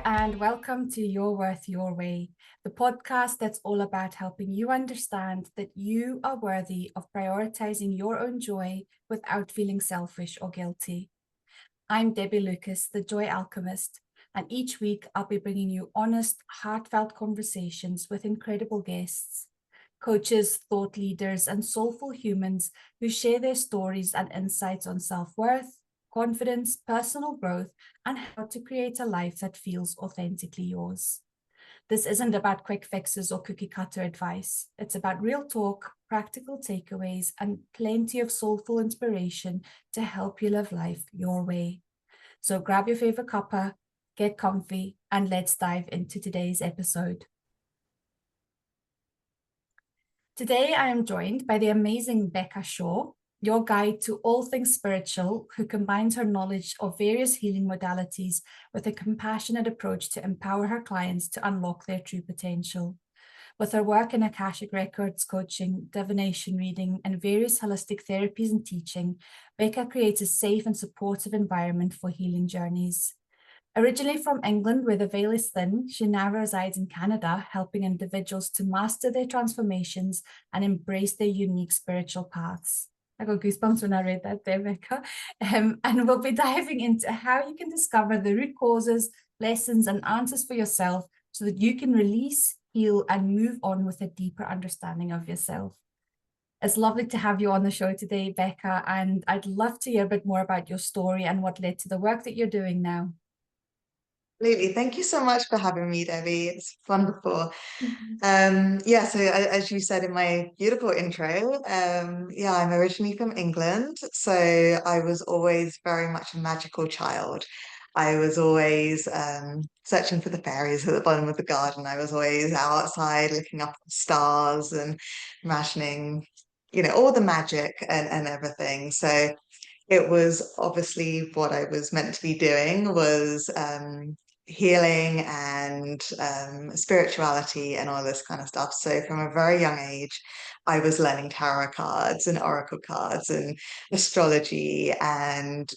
and welcome to Your Worth Your Way, the podcast that's all about helping you understand that you are worthy of prioritizing your own joy without feeling selfish or guilty. I'm Debbie Lucas, the Joy Alchemist, and each week I'll be bringing you honest, heartfelt conversations with incredible guests, coaches, thought leaders, and soulful humans who share their stories and insights on self-worth, confidence, personal growth, and how to create a life that feels authentically yours. This isn't about quick fixes or cookie cutter advice. It's about real talk, practical takeaways, and plenty of soulful inspiration to help you live life your way. So grab your favorite cuppa, get comfy, and let's dive into today's episode. Today, I am joined by the amazing Becca, your guide to all things spiritual, who combines her knowledge of various healing modalities with a compassionate approach to empower her clients to unlock their true potential. With her work in Akashic Records, coaching, divination reading, and various holistic therapies and teaching, Becca creates a safe and supportive environment for healing journeys. Originally from England, where the veil is thin, she now resides in Canada, helping individuals to master their transformations and embrace their unique spiritual paths. I got goosebumps when I read that there, Becca. And we'll be diving into how you can discover the root causes, lessons, and answers for yourself so that you can release, heal, and move on with a deeper understanding of yourself. It's lovely to have you on the show today, Becca, and I'd love to hear a bit more about your story and what led to the work that you're doing now. Absolutely. Thank you so much for having me, Debbie. It's wonderful. So as you said in my beautiful intro, I'm originally from England. So I was always very much a magical child. I was always searching for the fairies at the bottom of the garden. I was always outside looking up at the stars and imagining, all the magic and everything. So it was obviously what I was meant to be doing was healing and spirituality and all this kind of stuff. So from a very young age, I was learning tarot cards and oracle cards and astrology and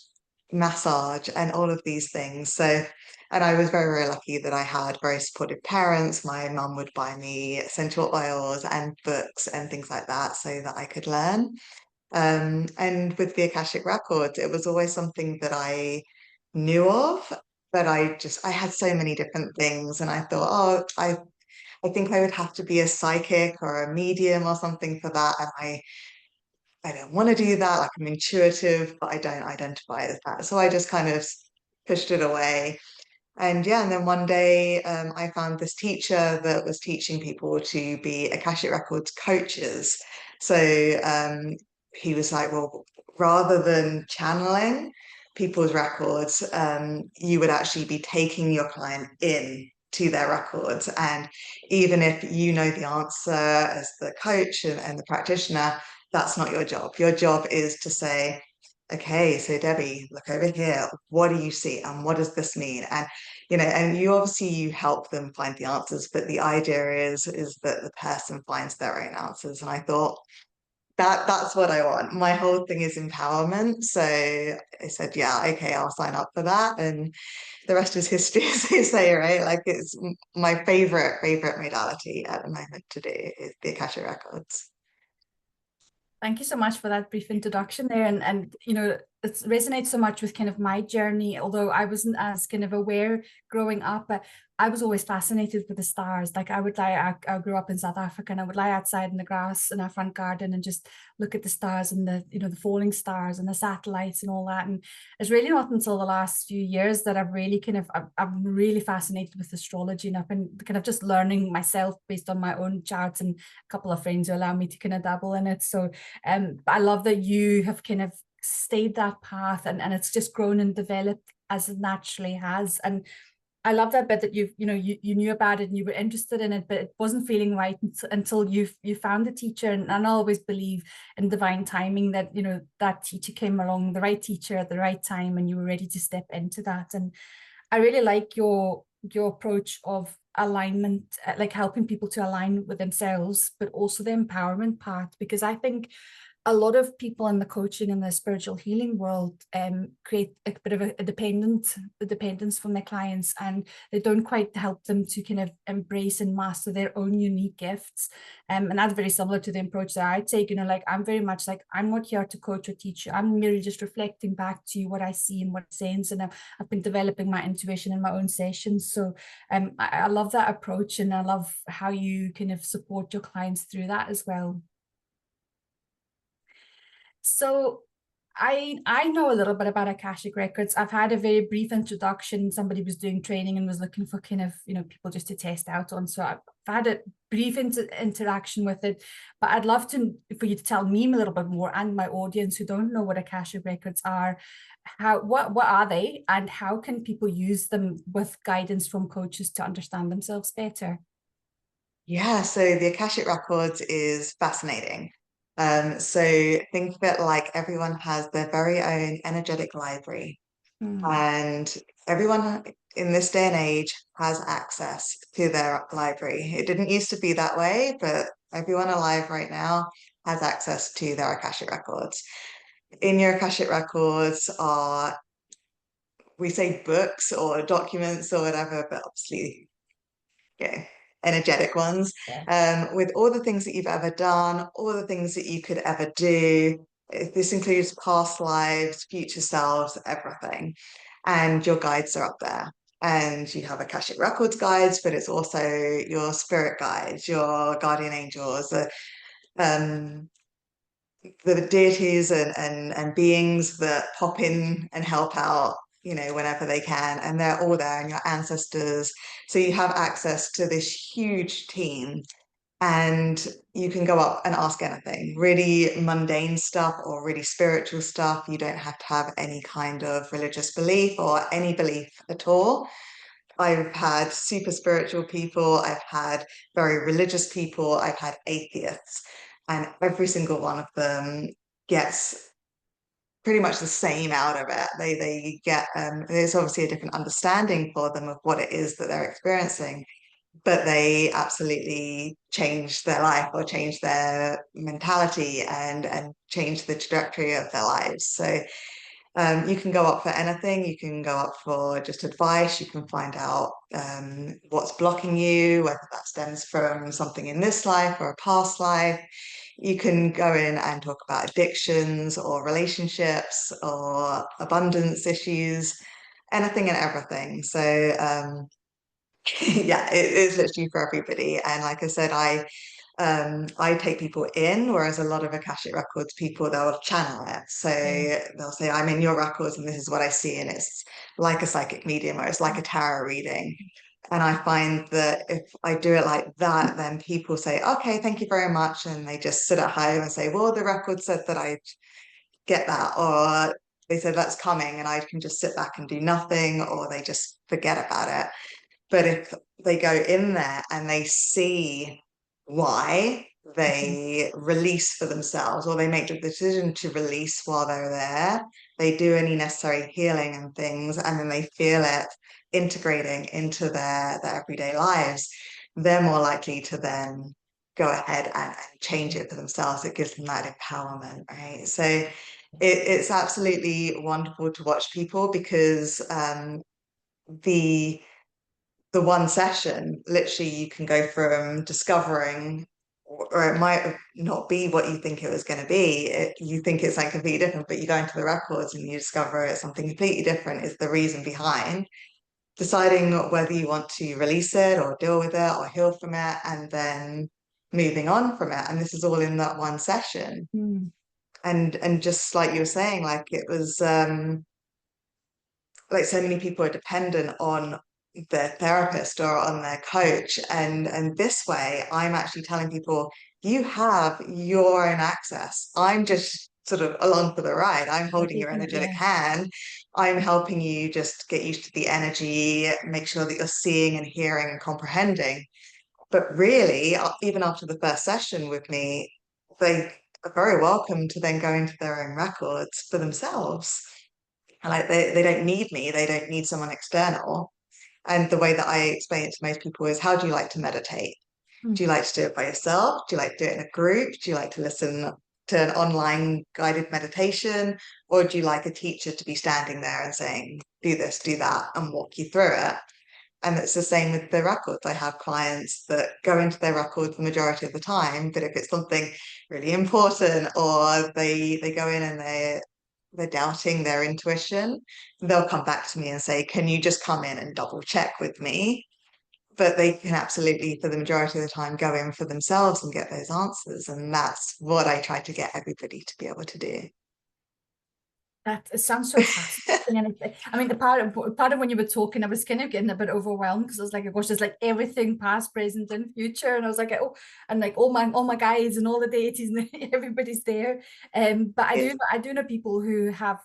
massage and all of these things. So, and I was very, very lucky that I had very supportive parents. My mum would buy me essential oils and books and things like that so that I could learn. And with the Akashic Records, it was always something that I knew of, but I had so many different things, and I thought, I think I would have to be a psychic or a medium or something for that, and I don't want to do that. Like I'm intuitive, but I don't identify as that. So I just kind of pushed it away. And then one day I found this teacher that was teaching people to be Akashic Records coaches. So he was like, well, rather than channeling people's records, you would actually be taking your client in to their records. And even if you know the answer as the coach and the practitioner, that's not your job. Your job is to say, okay, so Debbie, look over here. What do you see? And what does this mean? And you obviously you help them find the answers, but the idea is that the person finds their own answers. And I thought that's what I want. My whole thing is empowerment. So I said, yeah, okay, I'll sign up for that. And the rest is history, as they say, right? Like it's my favorite modality at the moment to do is the Akasha Records. Thank you so much for that brief introduction there. And it resonates so much with kind of my journey, although I wasn't as kind of aware growing up, but I was always fascinated with the stars. Like I grew up in South Africa and I would lie outside in the grass in our front garden and just look at the stars and the falling stars and the satellites and all that. And it's really not until the last few years that I'm really fascinated with astrology, and I've been kind of just learning myself based on my own charts and a couple of friends who allow me to kind of dabble in it. So I love that you have kind of stayed that path and it's just grown and developed as it naturally has. And I love that bit that you knew about it and you were interested in it, but it wasn't feeling right until you found a teacher. And I always believe in divine timing that, that teacher came along, the right teacher at the right time, and you were ready to step into that. And I really like your approach of alignment, like helping people to align with themselves, but also the empowerment part, because I think a lot of people in the coaching and the spiritual healing world create a bit of a dependence from their clients, and they don't quite help them to kind of embrace and master their own unique gifts. And that's very similar to the approach that I take. Like I'm very much like, I'm not here to coach or teach you. I'm merely just reflecting back to you what I see and what I sense, and I've been developing my intuition in my own sessions. So I love that approach, and I love how you kind of support your clients through that as well. So I know a little bit about Akashic Records. I've had a very brief introduction. Somebody was doing training and was looking for kind of, people just to test out on. So I've had a brief interaction with it, but I'd love for you to tell me a little bit more, and my audience who don't know what Akashic Records are, what are they, and how can people use them with guidance from coaches to understand themselves better? Yeah, so the Akashic Records is fascinating. So think of it like everyone has their very own energetic library, Mm, and everyone in this day and age has access to their library. It didn't used to be that way, but everyone alive right now has access to their Akashic Records. In your Akashic Records are, we say books or documents or whatever, but obviously, yeah, energetic ones, yeah. with all the things that you've ever done, all the things that you could ever do. This includes past lives, future selves, everything. And your guides are up there. And you have Akashic Records guides, but it's also your spirit guides, your guardian angels, um, the deities and beings that pop in and help out, whenever they can, and they're all there, and your ancestors. So you have access to this huge team, and you can go up and ask anything, really mundane stuff or really spiritual stuff. You don't have to have any kind of religious belief or any belief at all. I've had super spiritual people, I've had very religious people, I've had atheists, and every single one of them gets pretty much the same out of it. They get there's obviously a different understanding for them of what it is that they're experiencing, but they absolutely change their life or change their mentality and change the trajectory of their lives. So you can go up for anything. You can go up for just advice. You can find out what's blocking you, whether that stems from something in this life or a past life. You can go in and talk about addictions or relationships or abundance issues, anything and everything. So, yeah, it is literally for everybody. And like I said, I take people in, whereas a lot of Akashic Records people, they'll channel it. So Yeah. they'll say, I'm in your records and this is what I see. And it's like a psychic medium or it's like a tarot reading. And I find that if I do it like that, then people say, okay, thank you very much. And they just sit at home and say, well, the record said that I get that. Or they said that's coming and I can just sit back and do nothing, or they just forget about it. But if they go in there and they see why Mhm. they release for themselves, or they make the decision to release while they're there, they do any necessary healing and things, and then they feel it integrating into their everyday lives, they're more likely to then go ahead and change it for themselves. It gives them that empowerment, right? So it's absolutely wonderful to watch people because the the one session, literally you can go from discovering, or it might not be what you think it was going to be. You think it's like completely different, but you go into the records and you discover it's something completely different is the reason behind. Deciding whether you want to release it or deal with it or heal from it, and then moving on from it. And this is all in that one session. Mm. And just like you were saying, like it was like so many people are dependent on their therapist or on their coach, and this way I'm actually telling people you have your own access. I'm just sort of along for the ride. I'm You're holding your taking it, energetic yeah. hand. I'm helping you just get used to the energy, make sure that you're seeing and hearing and comprehending. But really, even after the first session with me, they are very welcome to then go into their own records for themselves. And like they don't need me, they don't need someone external. And the way that I explain it to most people is, how do you like to meditate? Mm. Do you like to do it by yourself? Do you like to do it in a group? Do you like to listen to an online guided meditation, or do you like a teacher to be standing there and saying, do this, do that, and walk you through it? And it's the same with the records. I have clients that go into their records the majority of the time, but if it's something really important or they go in and they're doubting their intuition, they'll come back to me and say, can you just come in and double check with me? But they can absolutely, for the majority of the time, go in for themselves and get those answers. And that's what I try to get everybody to be able to do. That it sounds so fascinating. And I mean, the part of when you were talking, I was kind of getting a bit overwhelmed because I was like, oh gosh, there's like everything past, present, and future. And I was like, oh, and like all my guides and all the deities and everybody's there. But Yes. I do know people who have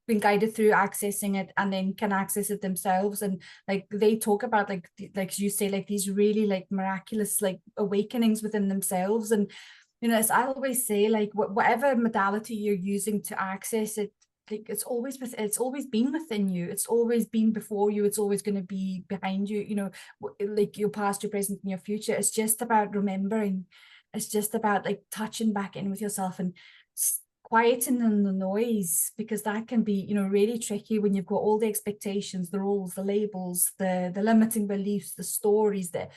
been guided through accessing it and then can access it themselves. And like they talk about like you say, like these really like miraculous like awakenings within themselves. And as I always say, like whatever modality you're using to access it, like it's always been within you. It's always been before you. It's always going to be behind you. Like your past, your present, and your future. It's just about remembering. It's just about like touching back in with yourself and quietening the noise, because that can be really tricky when you've got all the expectations, the rules, the labels, the limiting beliefs, the stories, the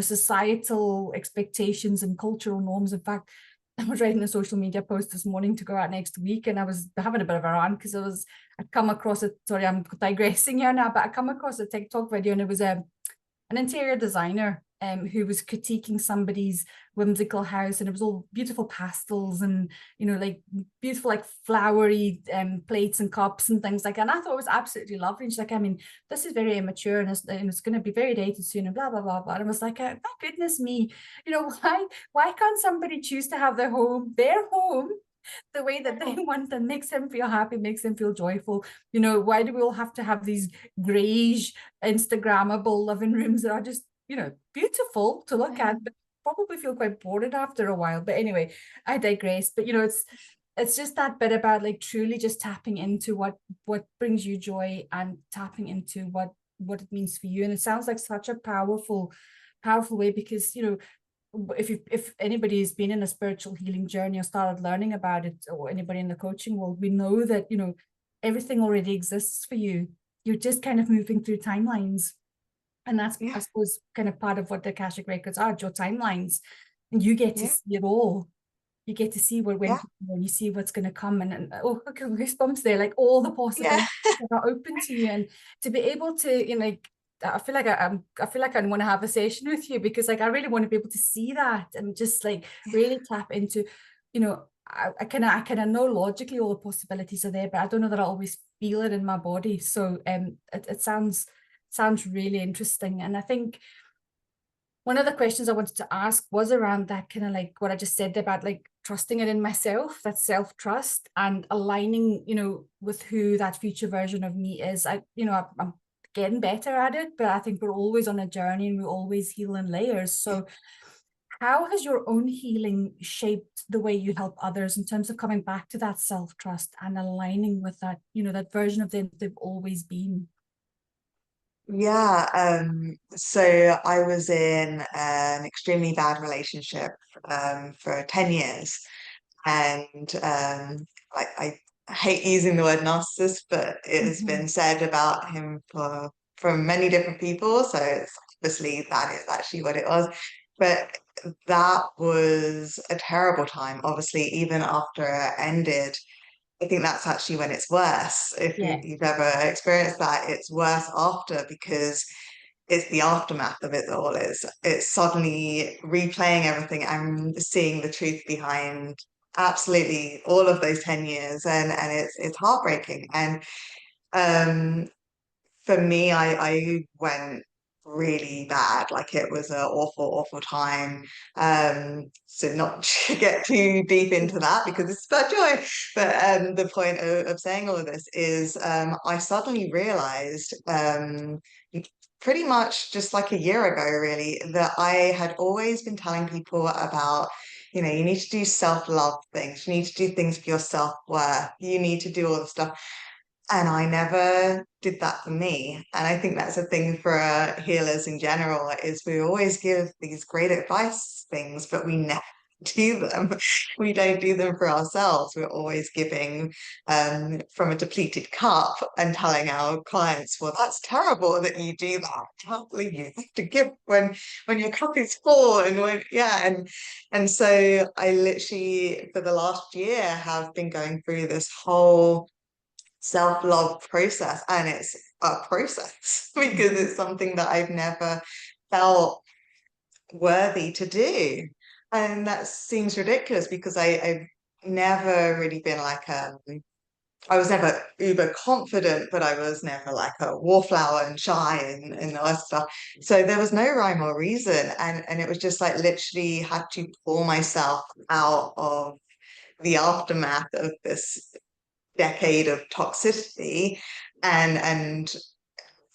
societal expectations and cultural norms. In fact, I was writing a social media post this morning to go out next week, and I was having a bit of a rant because I'd come across it. Sorry, I'm digressing here now, but I come across a TikTok video, and it was an interior designer who was critiquing somebody's whimsical house, and it was all beautiful pastels and like beautiful like flowery plates and cups and things like that. And I thought it was absolutely lovely. And she's like, I mean, this is very immature and it's going to be very dated soon and blah blah blah blah. And I was like, my goodness me, why can't somebody choose to have their home the way that they want, that makes them feel happy, makes them feel joyful? Why do we all have to have these greyish Instagrammable living rooms that are just beautiful to look at, but probably feel quite bored after a while? But anyway, I digress. But it's just that bit about like truly just tapping into what brings you joy and tapping into what it means for you. And it sounds like such a powerful way, because if anybody has been in a spiritual healing journey or started learning about it, or anybody in the coaching world, we know that everything already exists for you. You're just kind of moving through timelines. And that's, I Yeah. suppose, kind of part of what the Akashic Records are, your timelines. And you get to Yeah. see it all. You get to see what went Yeah. before, and you see what's going to come. And oh, okay, goosebumps there, like all the Yeah. possibilities that are open to you. And to be able to, like, I feel like I feel like I want to have a session with you, because like I really want to be able to see that and just like really tap into, I kind of know logically all the possibilities are there, but I don't know that I always feel it in my body. So it sounds really interesting. And I think one of the questions I wanted to ask was around that kind of like what I just said about like trusting it in myself, that self-trust and aligning, with who that future version of me is. I'm getting better at it, but I think we're always on a journey and we always heal in layers. So how has your own healing shaped the way you help others in terms of coming back to that self-trust and aligning with that, that version of them they've always been? Yeah, so I was in an extremely bad relationship for 10 years. And I hate using the word narcissist, but it has Mm-hmm. been said about him from many different people. So it's obviously that is actually what it was. But that was a terrible time. Obviously, even after it ended, I think that's actually when it's worse. If Yeah. you've ever experienced that, it's worse after, because it's the aftermath of it all. It's suddenly replaying everything and seeing the truth behind absolutely all of those 10 years, and it's heartbreaking. And um for me, I went really bad. Like, it was an awful time. So not to get too deep into that because it's about joy. But the point of saying all of this is I suddenly realized pretty much just like a year ago, really, that I had always been telling people about, you need to do self-love things. You need to do things for your self-worth. You need to do all the stuff. And I never did that for me. And I think that's a thing for healers in general, is we always give these great advice things, but we never do them. We don't do them for ourselves. We're always giving from a depleted cup and telling our clients, well, that's terrible that you do that. I can't believe you have to give when your cup is full. And when, yeah, and so I literally for the last year have been going through this whole self-love process, and it's a process because it's something that I've never felt worthy to do. And that seems ridiculous because I've never really been like I was never uber confident, but I was never like a wallflower and shy and all that stuff. So there was no rhyme or reason. And it was just like literally had to pull myself out of the aftermath of this decade of toxicity and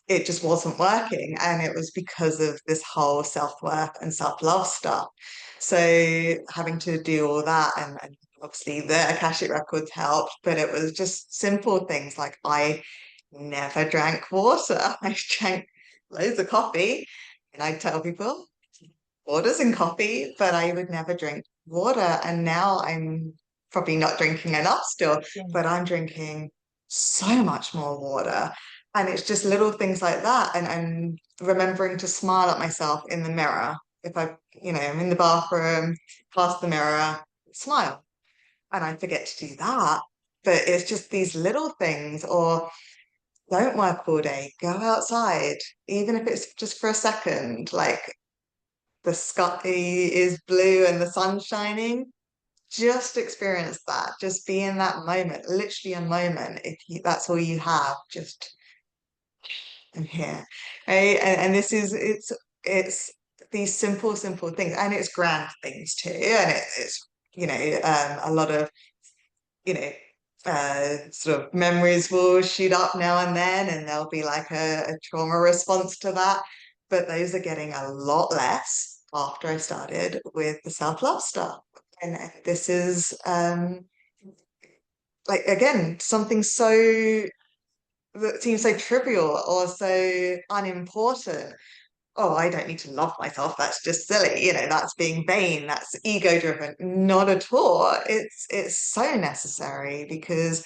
it just wasn't working. And it was because of this whole self-worth and self-love stuff. So having to do all that and obviously the Akashic Records helped, but it was just simple things like I never drank water. I drank loads of coffee and I tell people waters and coffee, but I would never drink water. And now I'm probably not drinking enough still, Yeah. but I'm drinking so much more water. And it's just little things like that. And remembering to smile at myself in the mirror. If I'm in the bathroom, past the mirror, smile. And I forget to do that. But it's just these little things, or don't work all day, go outside, even if it's just for a second. Like the sky is blue and the sun's shining, just experience that. Just be in that moment, literally a moment. If that's all you have, just I'm here, right? And this is it's these simple things, and it's grand things too, and it's a lot of you know, sort of memories will shoot up now and then, and there'll be like a trauma response to that. But those are getting a lot less after I started with the self-love stuff. And this is like again, something so that seems so trivial or so unimportant. Oh, I don't need to love myself. That's just silly. That's being vain. That's ego driven. Not at all. It's so necessary because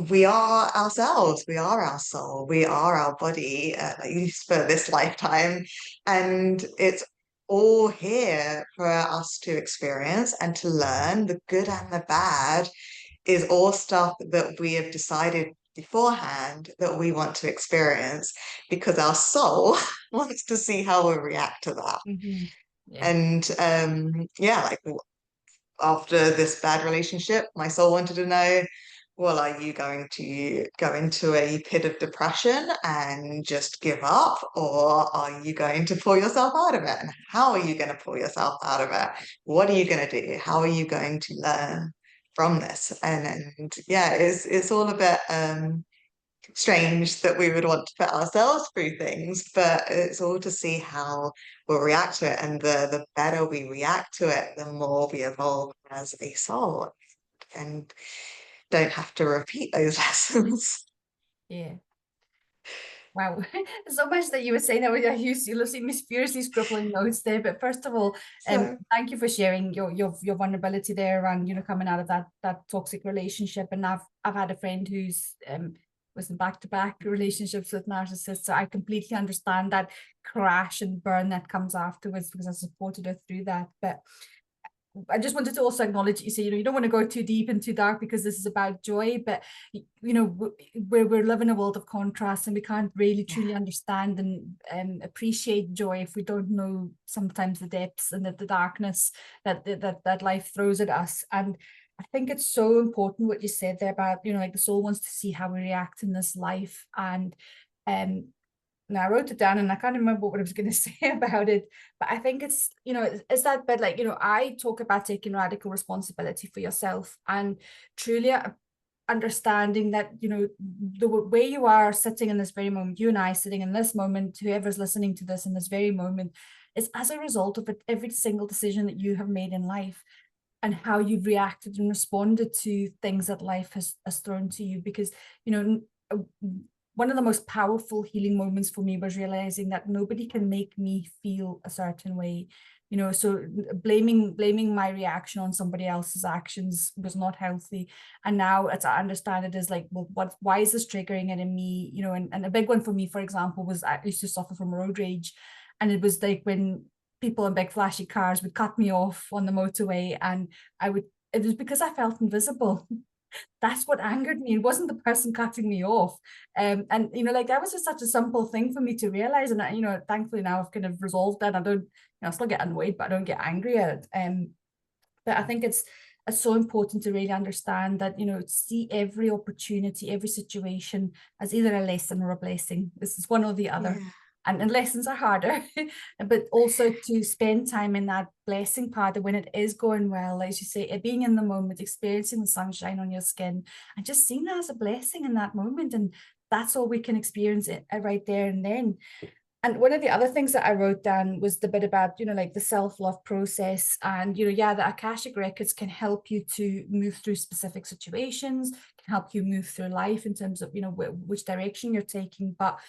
we are ourselves. We are our soul. We are our body, at least for this lifetime. And it's all here for us to experience and to learn. The good and the bad is all stuff that we have decided beforehand that we want to experience because our soul wants to see how we react to that. Yeah. And yeah, like after this bad relationship, my soul wanted to know, well, are you going to go into a pit of depression and just give up, or are you going to pull yourself out of it? And how are you going to pull yourself out of it? What are you going to do? How are you going to learn from this? And yeah, it's all a bit strange that we would want to put ourselves through things, but it's all to see how we'll react to it. And the better we react to it, the more we evolve as a soul and don't have to repeat those lessons. Yeah. Wow, so much that you were saying that you see me furiously scribbling notes there. But first of all, So thank you for sharing your vulnerability there around coming out of that toxic relationship. And I've had a friend who's was in back-to-back relationships with narcissists, so I completely understand that crash and burn that comes afterwards because I supported her through that. But I just wanted to also acknowledge you say you don't want to go too deep and too dark because this is about joy, but we're living a world of contrast and we can't really yeah, truly understand and appreciate joy if we don't know sometimes the depths and the darkness that life throws at us. And I think it's so important what you said there about like the soul wants to see how we react in this life. And um now I wrote it down and I can't remember what I was going to say about it, but I think it's that bit like, I talk about taking radical responsibility for yourself and truly understanding that, the way you are sitting in this very moment, you and I sitting in this moment, whoever's listening to this in this very moment, is as a result of every single decision that you have made in life and how you've reacted and responded to things that life has thrown to you. Because, one of the most powerful healing moments for me was realizing that nobody can make me feel a certain way. So blaming my reaction on somebody else's actions was not healthy. And now as I understand it is like, well, why is this triggering it in me? And a big one for me, for example, was I used to suffer from road rage. And it was like when people in big flashy cars would cut me off on the motorway, and it was because I felt invisible. That's what angered me. It wasn't the person cutting me off. And like that was just such a simple thing for me to realize. And thankfully now I've kind of resolved that. I don't, I still get annoyed, but I don't get angry at it. But I think it's so important to really understand that, see every opportunity, every situation as either a lesson or a blessing. This is one or the other. Yeah. And lessons are harder, but also to spend time in that blessing part of when it is going well, as you say, it being in the moment, experiencing the sunshine on your skin, and just seeing that as a blessing in that moment. And that's all we can experience it right there and then. And one of the other things that I wrote down was the bit about, like the self-love process. And, yeah, the Akashic Records can help you to move through specific situations, can help you move through life in terms of, which direction you're taking. But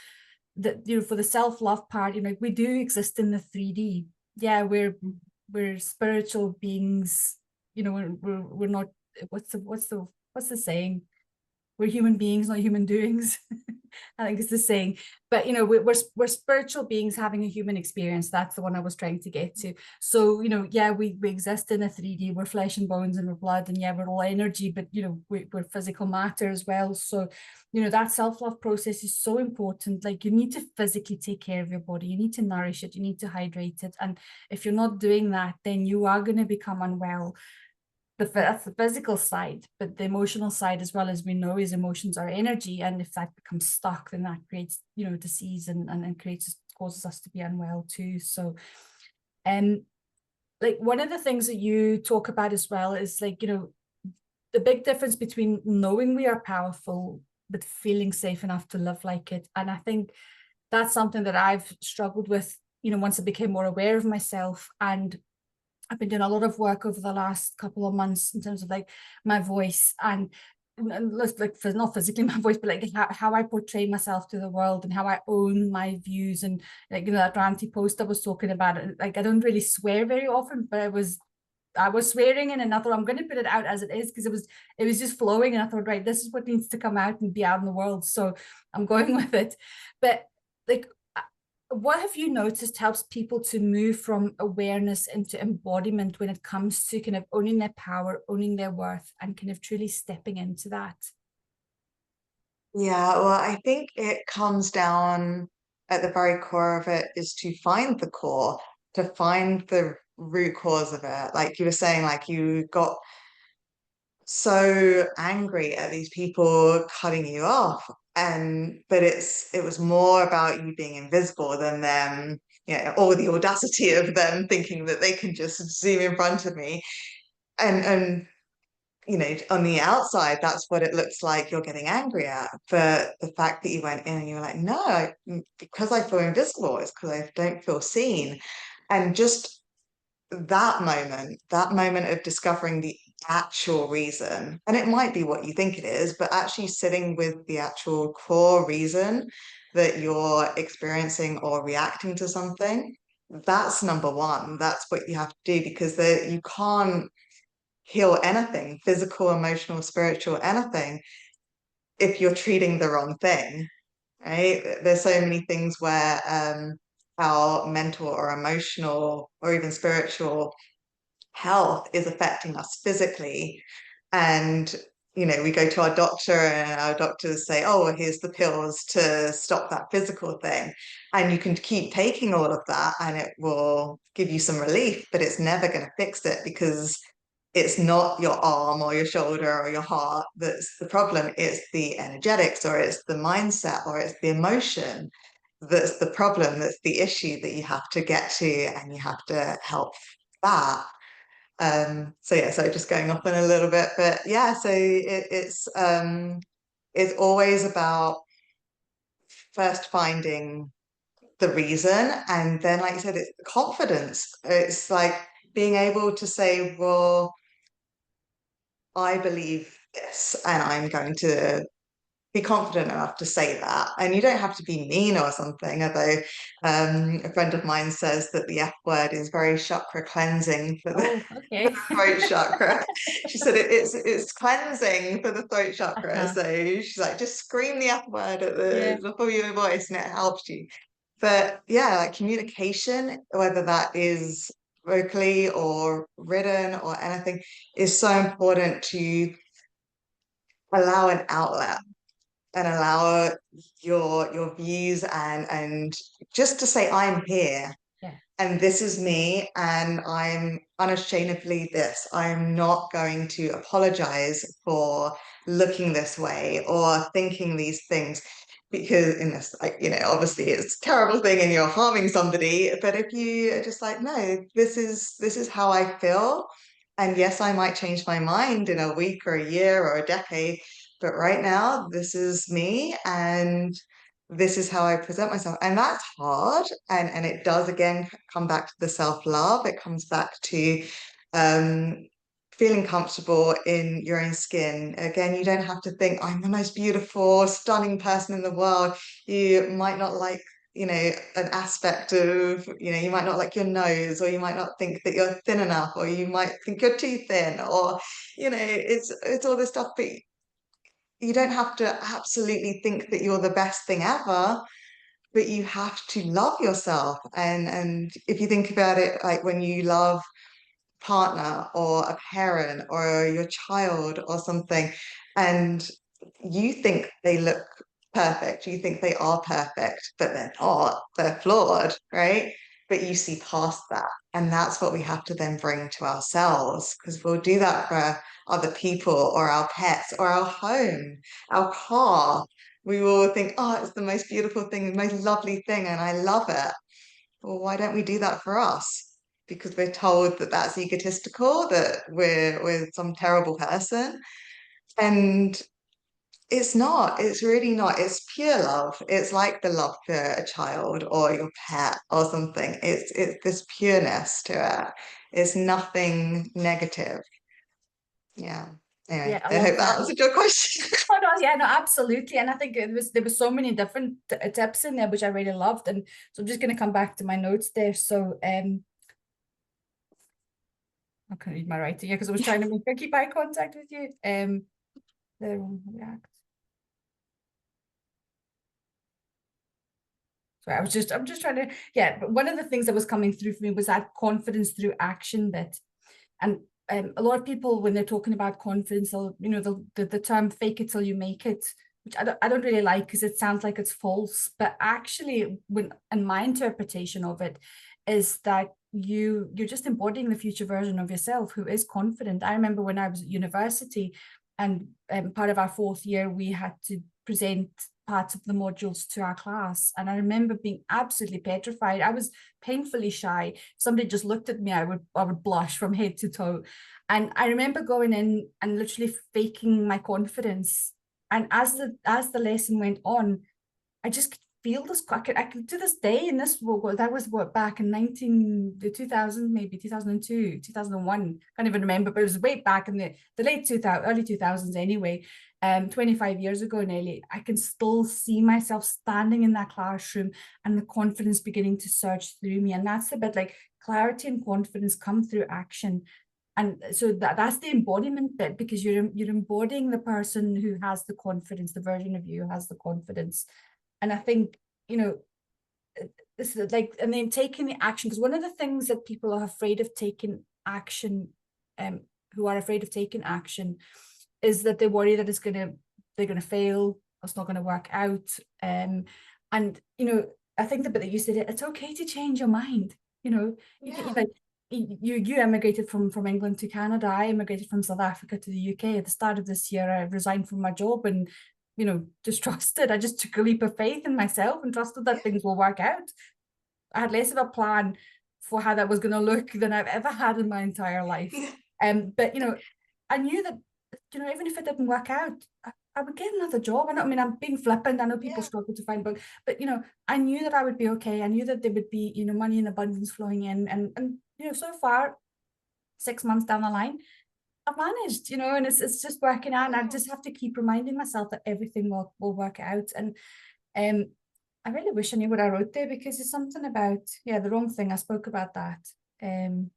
for the self-love part, we do exist in the 3D. Yeah, we're spiritual beings. We're not, what's the saying? We're human beings, not human doings. I think it's the saying. But we're spiritual beings having a human experience. That's the one I was trying to get to. So yeah, we exist in a 3D. We're flesh and bones and we're blood, and yeah, we're all energy. But we're physical matter as well. So that self-love process is so important. Like, you need to physically take care of your body. You need to nourish it. You need to hydrate it. And if you're not doing that, then you are going to become unwell. That's the physical side, but the emotional side, as well, as we know, is emotions are energy, and if that becomes stuck, then that creates disease and causes us to be unwell too. So like one of the things that you talk about as well is like the big difference between knowing we are powerful but feeling safe enough to live like it. And I think that's something that I've struggled with once I became more aware of myself. And I've been doing a lot of work over the last couple of months in terms of like my voice and like not physically my voice, but like how I portray myself to the world and how I own my views. And like that ranty post I was talking about, like I don't really swear very often, but I was swearing in, and I thought I'm going to put it out as it is, because it was just flowing, and I thought, right, this is what needs to come out and be out in the world, so I'm going with it. But like, what have you noticed helps people to move from awareness into embodiment when it comes to kind of owning their power, owning their worth, and kind of truly stepping into that? Yeah, well, I think it comes down at the very core of it is to find the core, to find the root cause of it. Like you were saying, like you got so angry at these people cutting you off, and but it was more about you being invisible than them, or the audacity of them thinking that they can just zoom in front of me. And on the outside, that's what it looks like you're getting angry at. But the fact that you went in and you were like, no, because I feel invisible, it's because I don't feel seen. And just that moment of discovering the actual reason, and it might be what you think it is, but actually sitting with the actual core reason that you're experiencing or reacting to something, that's number one. That's what you have to do, because you can't heal anything, physical, emotional, spiritual, anything, if you're treating the wrong thing, right? There's so many things where our mental or emotional or even spiritual health is affecting us physically. And, we go to our doctor and our doctors say, oh, well, here's the pills to stop that physical thing. And you can keep taking all of that and it will give you some relief, but it's never going to fix it, because it's not your arm or your shoulder or your heart that's the problem. It's the energetics, or it's the mindset, or it's the emotion that's the problem, that's the issue that you have to get to, and you have to help that. So yeah, so just going off on a little bit, but yeah, so it's always about first finding the reason, and then, like you said, it's confidence. It's like being able to say, well, I believe this, and I'm going to be confident enough to say that. And you don't have to be mean or something, although a friend of mine says that the F word is very chakra cleansing for the, Oh, for okay. the throat chakra. She said it's cleansing for the throat chakra. Uh-huh. So she's like, just scream the F word at Yeah. the top of your voice and it helps you. But yeah, like communication, whether that is vocally or written or anything, is so important to allow an outlet and allow your views and just to say I'm here Yeah. and this is me and I'm unashamedly this. I'm not going to apologize for looking this way or thinking these things because in this, like, obviously it's a terrible thing and you're harming somebody, but if you are just like, no, this is how I feel. And yes, I might change my mind in a week or a year or a decade, but right now this is me and this is how I present myself. And that's hard. And it does again come back to the self-love. It comes back to um, feeling comfortable in your own skin. Again, you don't have to think, I'm the most beautiful, stunning person in the world. You might not like, an aspect of, you might not like your nose, or you might not think that you're thin enough, or you might think you're too thin, or, it's all this stuff. But you don't have to absolutely think that you're the best thing ever, but you have to love yourself. And if you think about it, like when you love a partner or a parent or your child or something, and you think they look perfect, you think they are perfect, but they're not, they're flawed, right? But you see past that. And that's what we have to then bring to ourselves, because we'll do that for other people or our pets or our home, our car. We will think, oh, it's the most beautiful thing, the most lovely thing, and I love it. Well, why don't we do that for us? Because we're told that that's egotistical, that we're some terrible person. And it's not, it's really not. It's pure love. It's like the love for a child or your pet or something. It's this pureness to it. It's nothing negative. Yeah. Yeah, Anyway, I I hope love that that. answered your question. Oh, no, yeah, no, absolutely. And I think there was so many different tips in there which I really loved. And so I'm just going to come back to my notes there. So I can't read my writing here because I was trying to keep eye contact with you. React. So I'm just trying to, yeah, but one of the things that was coming through for me was that confidence through action bit. And a lot of people, when they're talking about confidence, they'll, the term fake it till you make it, which I don't really like because it sounds like it's false. But actually, and my interpretation of it is that you're just embodying the future version of yourself who is confident. I remember when I was at university and part of our fourth year, we had to present parts of the modules to our class. And I remember being absolutely petrified. I was painfully shy. If somebody just looked at me, I would blush from head to toe. And I remember going in and literally faking my confidence. And as the lesson went on, I just could feel this. I could to this day, and that was what back in the 2000, maybe 2002, 2001. Can't even remember, but it was way back in the late 2000, early 2000s anyway. 25 years ago nearly. I can still see myself standing in that classroom and the confidence beginning to surge through me. And that's the bit, like, clarity and confidence come through action. And so that's the embodiment bit, because you're embodying the person who has the confidence, the version of you who has the confidence. And I think, this is like, and then taking the action, because one of the things that people are afraid of taking action, who are afraid of taking action, is that they worry that they're gonna fail, it's not gonna work out. And I think the bit that you said, it's okay to change your mind. Yeah. Like, you emigrated from England to Canada. I immigrated from South Africa to the UK at the start of this year. I resigned from my job and just trusted. I just took a leap of faith in myself and trusted that things will work out. I had less of a plan for how that was going to look than I've ever had in my entire life. But I knew that even if it didn't work out, I would get another job. I mean, I'm being flippant. I know people Yeah. struggle to find, but I knew that I would be okay. I knew that there would be money in abundance flowing in, and so far, 6 months down the line, I've managed, and it's just working out, and I just have to keep reminding myself that everything will work out. And I really wish I knew what I wrote there, because it's something about, yeah, the wrong thing. I spoke about that. Um,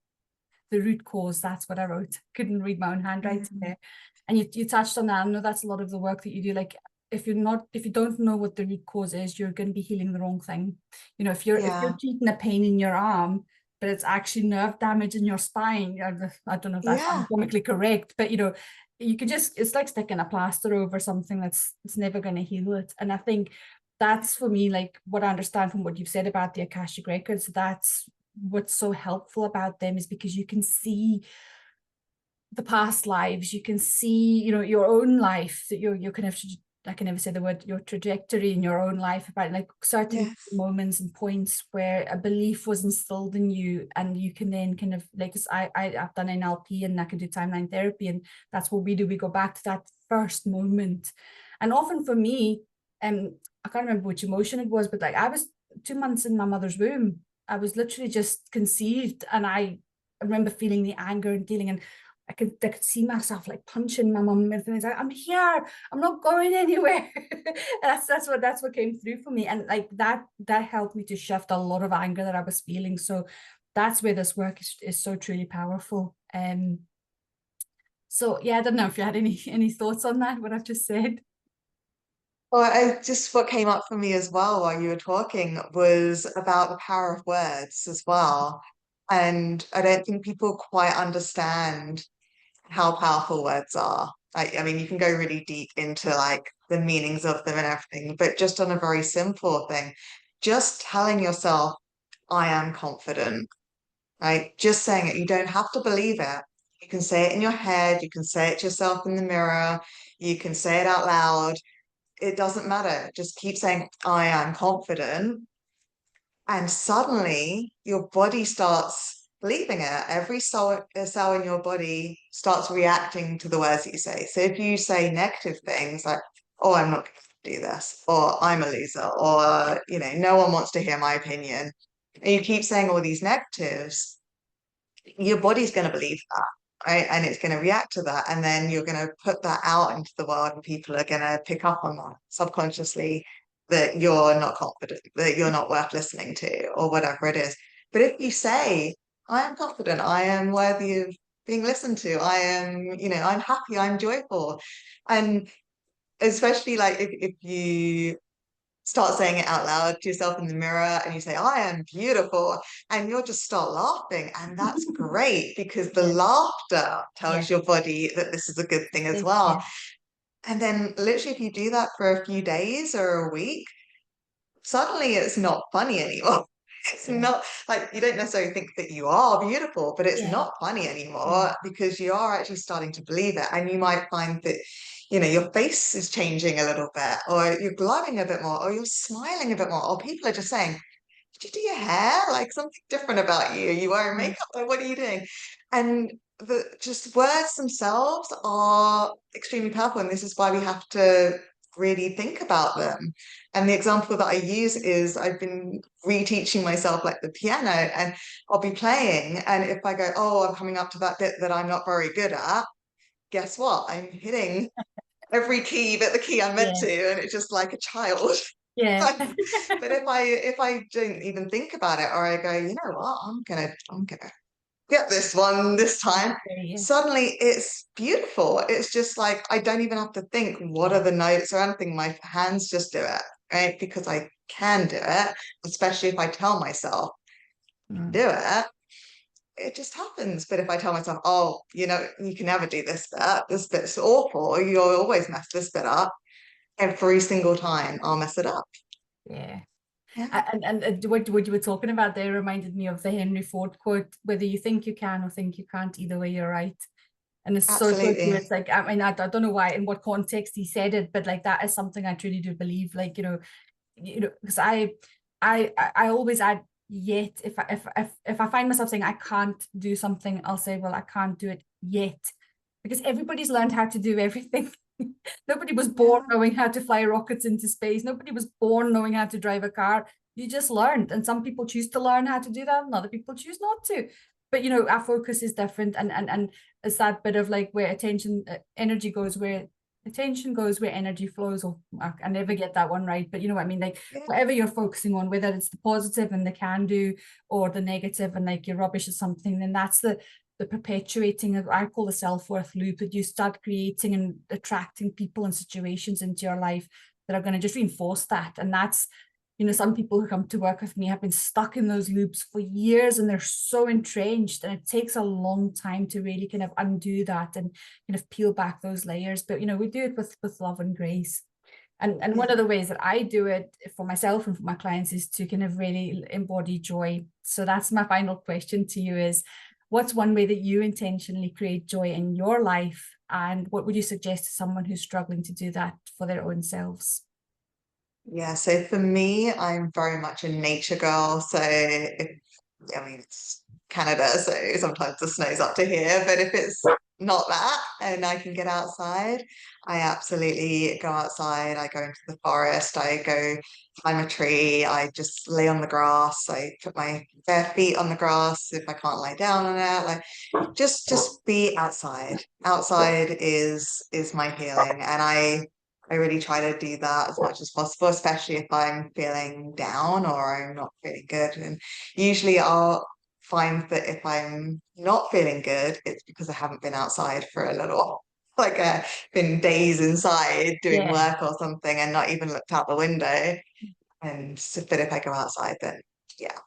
the root cause, that's what I wrote. Couldn't read my own handwriting Mm. there. And you touched on that. I know that's a lot of the work that you do. Like, if you don't know what the root cause is, you're going to be healing the wrong thing. If you're Yeah. treating a pain in your arm, but it's actually nerve damage in your spine. I don't know if that's Yeah. anatomically correct, but you could just, it's like sticking a plaster over something that's it's never going to heal it. And I think that's, for me, like, what I understand from what you've said about the Akashic Records, that's what's so helpful about them, is because you can see the past lives, you can see, your own life, that you're kind of, I can never say the word, your trajectory in your own life, about like certain Yes. moments and points where a belief was instilled in you, and you can then kind of, like, I've done NLP, and I can do timeline therapy, and that's what we do. We go back to that first moment. And often for me, I can't remember which emotion it was, but like, I was 2 months in my mother's womb. I was literally just conceived, and I remember feeling the anger and dealing, and I could see myself like punching my mum and everything. Like, I'm here, I'm not going anywhere. That's what came through for me. And like that helped me to shift a lot of anger that I was feeling. So that's where this work is so truly powerful. So yeah, I don't know if you had any thoughts on that, what I've just said. Well, what came up for me as well while you were talking was about the power of words as well. And I don't think people quite understand how powerful words are. Like, I mean, you can go really deep into like the meanings of them and everything, but just on a very simple thing, just telling yourself, I am confident, right? Just saying it. You don't have to believe it. You can say it in your head, you can say it to yourself in the mirror, you can say it out loud. It doesn't matter. Just keep saying, I am confident. And suddenly your body starts believing it. Every cell in your body starts reacting to the words that you say. So if you say negative things like, oh, I'm not going to do this, or I'm a loser, or, no one wants to hear my opinion, and you keep saying all these negatives, your body's going to believe that, right? And it's going to react to that. And then you're going to put that out into the world, and people are going to pick up on that subconsciously, that you're not confident, that you're not worth listening to, or whatever it is. But if you say, I am confident, I am worthy of being listened to, I am, I'm happy, I'm joyful. And especially like if you start saying it out loud to yourself in the mirror and you say, I am beautiful, and you'll just start laughing. And that's great because the Yeah, laughter yeah, tells your body that this is a good thing as yeah, well. And then literally if you do that for a few days or a week, suddenly it's not funny anymore. It's yeah, not like you don't necessarily think that you are beautiful, but it's yeah, not funny anymore mm, because you are actually starting to believe it. And you might find that, your face is changing a little bit, or you're glowing a bit more, or you're smiling a bit more, or people are just saying, did you do your hair? Like something different about you. You wearing mm, makeup? Like, what are you doing? And the just words themselves are extremely powerful, and this is why we have to really think about them. And the example that I use is I've been reteaching myself like the piano, and I'll be playing, and if I go, oh, I'm coming up to that bit that I'm not very good at, guess what? I'm hitting every key but the key I'm meant yeah, to, and it's just like a child. yeah, But if I don't even think about it, or I go, you know what, I'm gonna get this one this time. yeah, Suddenly it's beautiful. It's just like I don't even have to think what are yeah, the notes or anything. My hands just do it, right? Because I can do it, especially if I tell myself mm, do it. It just happens. But if I tell myself, oh, you can never do this bit, this bit's awful, or you'll always mess this bit up, every single time I'll mess it up. yeah. Yeah, And what you were talking about there reminded me of the Henry Ford quote: "Whether you think you can or think you can't, either way, you're right." And it's so true. absolutely. It's like, I mean, I don't know why, in what context he said it, but like, that is something I truly do believe. Like, because I always add yet. If I find myself saying I can't do something, I'll say, well, I can't do it yet, because everybody's learned how to do everything. Nobody was born Yeah. knowing how to fly rockets into space. Nobody was born knowing how to drive a car. You just learned, and some people choose to learn how to do that, and other people choose not to. but you know, our focus is different, and it's that bit of like where energy goes where attention goes, where energy flows. Or I never get that one right, but you know what I mean, like Yeah. whatever you're focusing on, whether it's the positive and the can do, or the negative and like you're rubbish at something, then that's the perpetuating of, I call the self-worth loop, that you start creating and attracting people and situations into your life that are going to just reinforce that. And that's, you know, some people who come to work with me have been stuck in those loops for years, and they're so entrenched, and it takes a long time to really kind of undo that and kind of peel back those layers. But you know, we do it with love and grace. And one Yeah. of the ways that I do it for myself and for my clients is to kind of really embody joy. So that's my final question to you is, what's one way that you intentionally create joy in your life? And what would you suggest to someone who's struggling to do that for their own selves? Yeah, so for me, I'm very much a nature girl. So I mean, it's Canada, so sometimes the snow's up to here. But if it's not that and I can get outside, I absolutely go outside. I go into the forest, I go climb a tree, I just lay on the grass, I put my bare feet on the grass if I can't lie down on it. Like just be outside. Outside is my healing. And I really try to do that as much as possible, especially if I'm feeling down or I'm not feeling good. And usually I'll find that if I'm not feeling good, it's because I haven't been outside for a little, like been days inside doing Yeah. work or something and not even looked out the window. And so, but if I go outside, then yeah.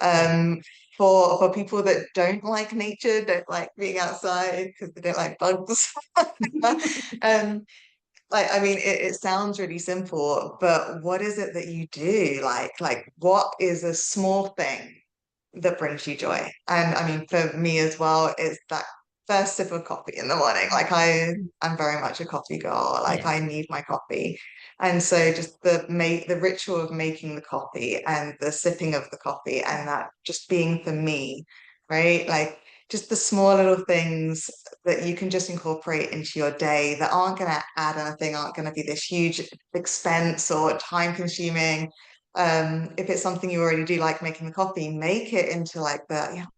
Yeah. Um, for people that don't like nature, don't like being outside because they don't like bugs. um, like, I mean, it sounds really simple, but what is it that you do? Like, what is a small thing that brings you joy? And I mean, for me as well, it's that first sip of coffee in the morning. Like, I'm very much a coffee girl. Like, Yeah. I need my coffee. And so just the ritual of making the coffee and the sipping of the coffee and that just being for me, right? Like, just the small little things that you can just incorporate into your day that aren't going to add anything, aren't going to be this huge expense or time consuming. If it's something you already do, like making the coffee, make it into like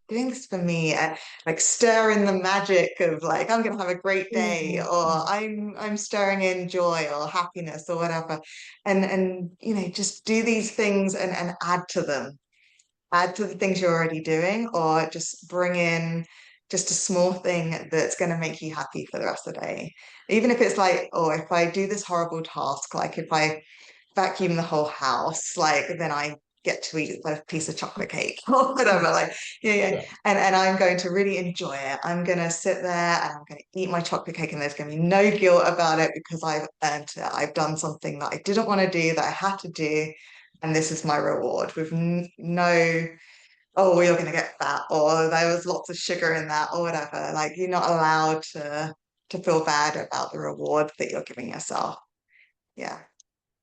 doing this for me, and like stir in the magic of like I'm gonna have a great day, Yeah. or I'm stirring in joy or happiness or whatever, and you know just do these things and add to them, add to the things you're already doing, or just bring in just a small thing that's going to make you happy for the rest of the day. Even if it's like, oh, if I do this horrible task, like if I vacuum the whole house, like then I get to eat a piece of chocolate cake or whatever. Like, yeah, yeah. Yeah. And I'm going to really enjoy it. I'm going to sit there and I'm going to eat my chocolate cake, and there's going to be no guilt about it because I've earned it. I've done something that I didn't want to do, that I had to do. And this is my reward with no, oh, you're going to get fat, or there was lots of sugar in that, or whatever. Like, you're not allowed to feel bad about the reward that you're giving yourself. Yeah.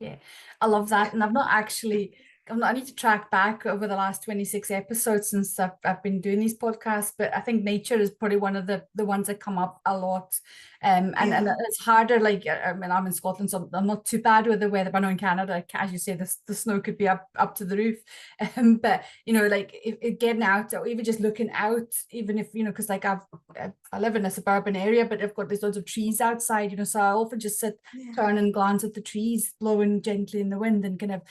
Yeah, I love that. Yeah. And I need to track back over the last 26 episodes since I've been doing these podcasts, but I think nature is probably one of the ones that come up a lot. And Yeah. it's harder, like, I mean, I'm in Scotland, so I'm not too bad with the weather, but I know in Canada, as you say, the snow could be up to the roof. But, you know, like if getting out or even just looking out, even if, you know, because like I live in a suburban area, but I've got these loads of trees outside, you know, so I often just sit, Yeah. turn and glance at the trees blowing gently in the wind, and kind of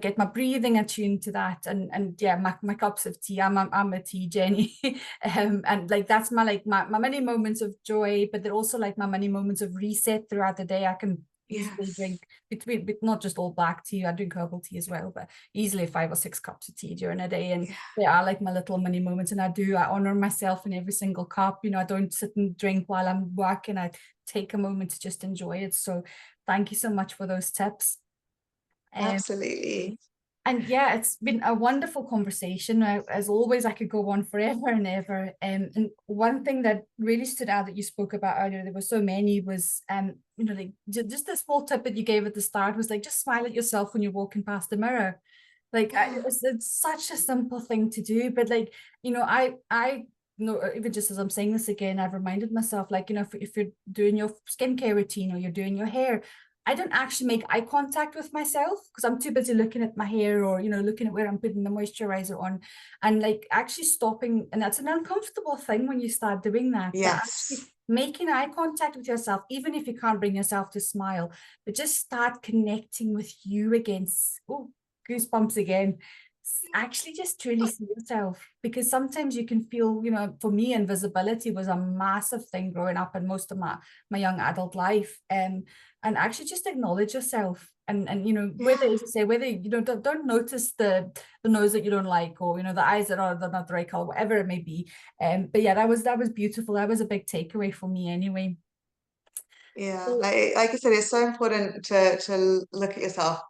get my breathing attuned to that. And yeah, my cups of tea, I'm a tea Jenny. And like that's my many moments of joy, but they're also like my many moments of reset throughout the day. I can easily Yes. drink between, but not just all black tea, I drink herbal tea as well, but easily 5 or 6 cups of tea during a day. And Yeah. they are like my little mini moments, and I honor myself in every single cup. You know, I don't sit and drink while I'm working. I take a moment to just enjoy it. So thank you so much for those tips. Um, Absolutely. and yeah, it's been a wonderful conversation. As always, I could go on forever and ever. And one thing that really stood out that you spoke about earlier, there were so many, was you know, like just this small tip that you gave at the start was like just smile at yourself when you're walking past the mirror. Like Yeah. it's such a simple thing to do, but like, you know, I know, even just as I'm saying this again, I've reminded myself, like, you know, if you're doing your skincare routine or you're doing your hair, I don't actually make eye contact with myself because I'm too busy looking at my hair or, looking at where I'm putting the moisturizer on, and like actually stopping. And that's an uncomfortable thing when you start doing that, but Yes. actually making eye contact with yourself, even if you can't bring yourself to smile, but just start connecting with you again. Oh, goosebumps again. Actually just truly see yourself, because sometimes you can feel, for me, invisibility was a massive thing growing up and most of my young adult life. And actually just acknowledge yourself, and whether, Yeah. as you say, whether don't notice the nose that you don't like, or the eyes that are they're not the right color, whatever it may be. But yeah, that was beautiful. That was a big takeaway for me anyway. Yeah. So, Like I said, it's so important to look at yourself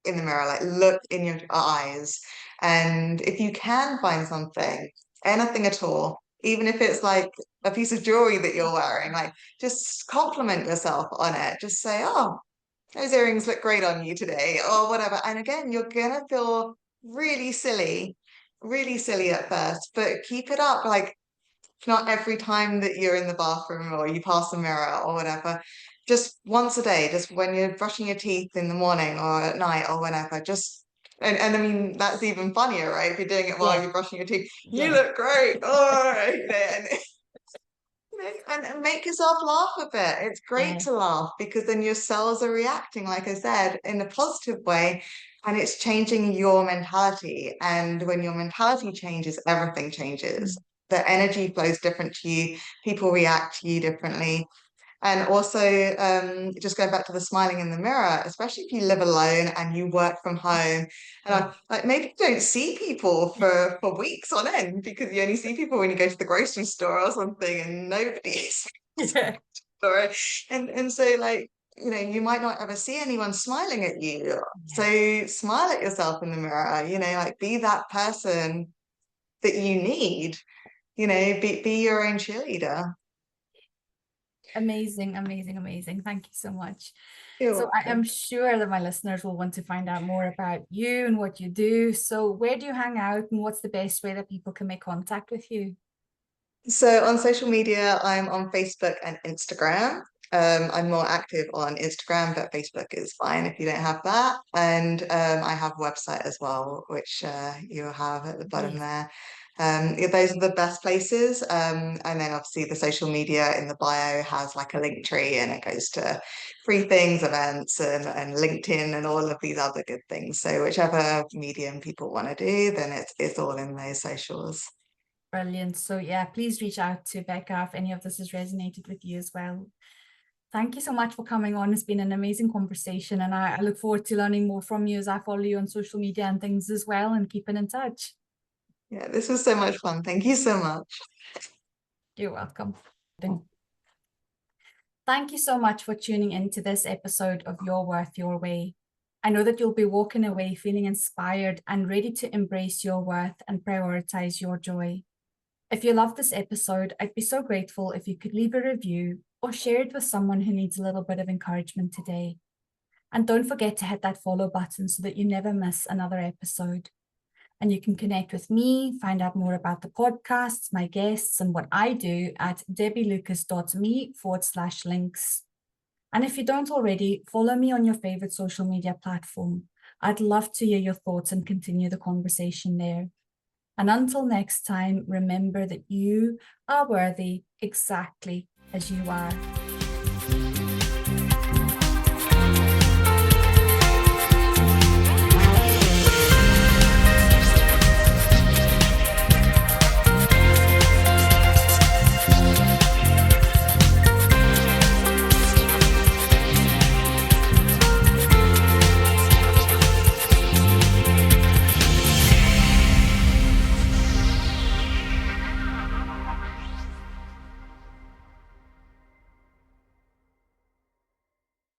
in the mirror, like look in your eyes. And if you can find something, anything at all, even if it's like a piece of jewelry that you're wearing, like just compliment yourself on it. Just say, oh, those earrings look great on you today, or whatever. And again, you're gonna feel really silly at first, but keep it up. Like not every time that you're in the bathroom or you pass a mirror or whatever, just once a day, just when you're brushing your teeth in the morning or at night or whenever, just and I mean that's even funnier, right? If you're doing it while yeah, you're brushing your teeth, you yeah, look great. Oh, and, and make yourself laugh a bit. It's great yeah. to laugh because then your cells are reacting, like I said, in a positive way, and it's changing your mentality. And when your mentality changes, everything changes. Mm. The energy flows different to you, people react to you differently. And also, just going back to the smiling in the mirror, especially if you live alone and you work from home, and Yeah. like maybe you don't see people for weeks on end because you only see people when you go to the grocery store or something, and nobody's Yeah. or and so like you might not ever see anyone smiling at you. Yeah. So smile at yourself in the mirror. Like be that person that you need. Be your own cheerleader. Amazing, amazing, amazing. Thank you so much. You're So I am welcome. sure that my listeners will want to find out more about you and what you do. So where do you hang out, and what's the best way that people can make contact with you? So on social media, I'm on Facebook and Instagram. I'm more active on Instagram, but Facebook is fine if you don't have that. And I have a website as well, which you'll have at the bottom Yes, there. Yeah, those are the best places. And then obviously the social media in the bio has like a link tree and it goes to free things, events, and LinkedIn and all of these other good things. So whichever medium people want to do, then it's all in those socials. brilliant. So yeah, please reach out to Becca if any of this has resonated with you as well. Thank you so much for coming on. It's been an amazing conversation, and I look forward to learning more from you as I follow you on social media and things as well, and keeping in touch. Yeah, this was so much fun. Thank you so much. You're welcome. Thank you so much for tuning into this episode of Your Worth Your Way. I know that you'll be walking away feeling inspired and ready to embrace your worth and prioritize your joy. If you love this episode, I'd be so grateful if you could leave a review or share it with someone who needs a little bit of encouragement today. And don't forget to hit that follow button so that you never miss another episode. And you can connect with me, find out more about the podcasts, my guests, and what I do at debbielucas.me/links. And if you don't already, follow me on your favorite social media platform. I'd love to hear your thoughts and continue the conversation there. And until next time, remember that you are worthy exactly as you are.